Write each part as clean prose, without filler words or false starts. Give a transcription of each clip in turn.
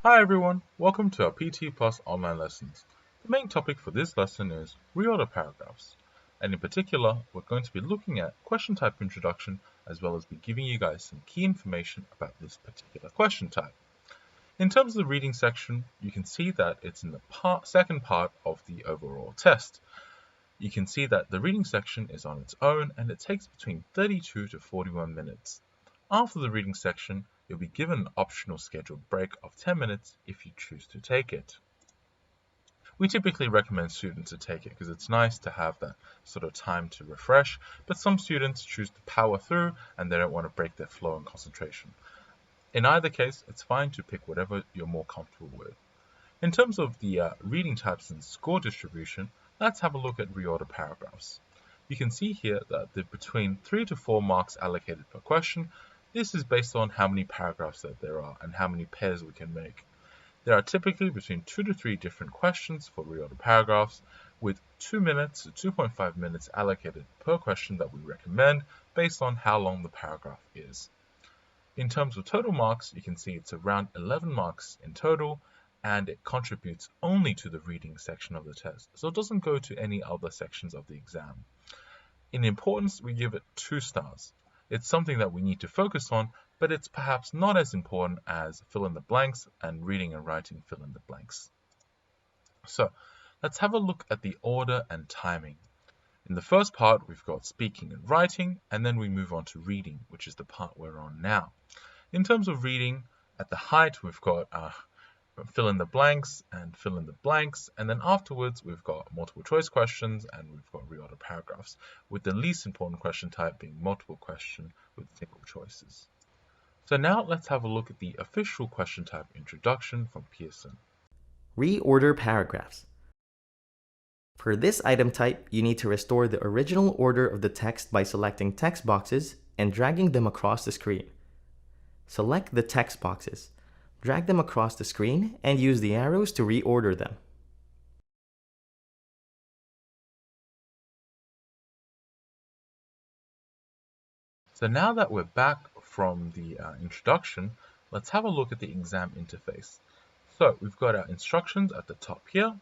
Hi everyone, welcome to our PT Plus online lessons. The main topic for this lesson is reorder paragraphs, and in particular we're going to be looking at question type introduction as well as be giving you guys some key information about this particular question type. In terms of the reading section, you can see that it's in the second part of the overall test. You can see that the reading section is on its own and it takes between 32 to 41 minutes. After the reading section, you'll be given an optional scheduled break of 10 minutes if you choose to take it. We typically recommend students to take it because it's nice to have that sort of time to refresh, but some students choose to power through and they don't want to break their flow and concentration. In either case, it's fine to pick whatever you're more comfortable with. In terms of the reading types and score distribution, let's have a look at reorder paragraphs. You can see here that there are between 3 to 4 marks allocated per question. This is based on how many paragraphs that there are and how many pairs we can make. There are typically between 2 to 3 different questions for reorder paragraphs, with 2 minutes to 2.5 minutes allocated per question that we recommend based on how long the paragraph is. In terms of total marks, you can see it's around 11 marks in total, and it contributes only to the reading section of the test, so it doesn't go to any other sections of the exam. In importance, we give it 2 stars. It's something that we need to focus on, but it's perhaps not as important as fill in the blanks and reading and writing fill in the blanks. So let's have a look at the order and timing. In the first part, we've got speaking and writing, and then we move on to reading, which is the part we're on now. In terms of reading, at the height, we've got fill in the blanks and fill in the blanks, and then afterwards we've got multiple choice questions and we've got reorder paragraphs, with the least important question type being multiple question with single choices. So now let's have a look at the official question type introduction from Pearson. Reorder paragraphs. For this item type, you need to restore the original order of the text by selecting text boxes and dragging them across the screen. Select the text boxes. Drag them across the screen and use the arrows to reorder them. So now that we're back from the introduction, let's have a look at the exam interface. So we've got our instructions at the top here.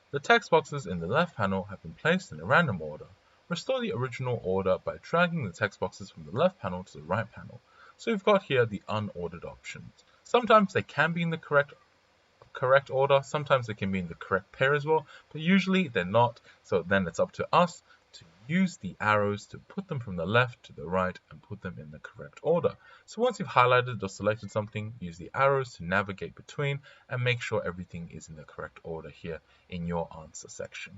The text boxes in the left panel have been placed in a random order. Restore the original order by dragging the text boxes from the left panel to the right panel. So we've got here the unordered options. Sometimes they can be in the correct order, sometimes they can be in the correct pair as well, but usually they're not, so then it's up to us to use the arrows to put them from the left to the right and put them in the correct order. So once you've highlighted or selected something, use the arrows to navigate between and make sure everything is in the correct order here in your answer section.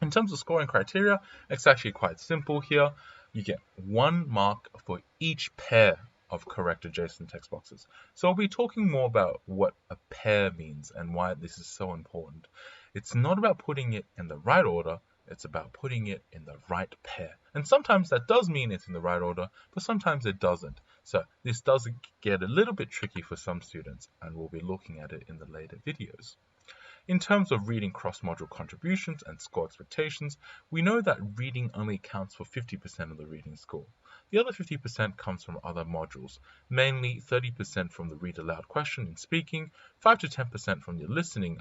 In terms of scoring criteria, it's actually quite simple here. You get 1 mark for each pair of correct adjacent text boxes. So I'll be talking more about what a pair means and why this is so important. It's not about putting it in the right order, it's about putting it in the right pair. And sometimes that does mean it's in the right order, but sometimes it doesn't. So this does get a little bit tricky for some students, and we'll be looking at it in the later videos. In terms of reading cross-module contributions and score expectations, we know that reading only accounts for 50% of the reading score. The other 50% comes from other modules, mainly 30% from the read aloud question in speaking, 5 to 10% from the listening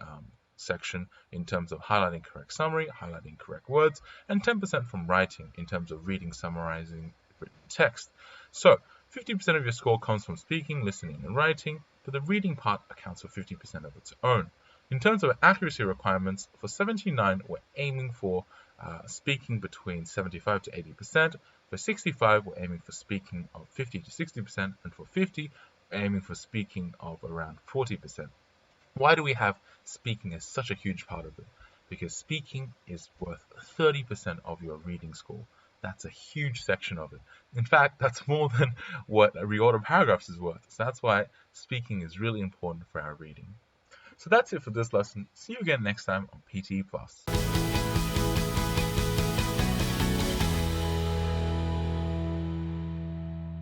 section in terms of highlighting correct summary, highlighting correct words, and 10% from writing in terms of reading, summarizing written text. So 50% of your score comes from speaking, listening, and writing, but the reading part accounts for 50% of its own. In terms of accuracy requirements, for 79, we're aiming for speaking between 75 to 80%. For 65, we're aiming for speaking of 50 to 60%. And for 50, we're aiming for speaking of around 40%. Why do we have speaking as such a huge part of it? Because speaking is worth 30% of your reading score. That's a huge section of it. In fact, that's more than what a reorder paragraphs is worth. So that's why speaking is really important for our reading. So that's it for this lesson. See you again next time on PTE Plus.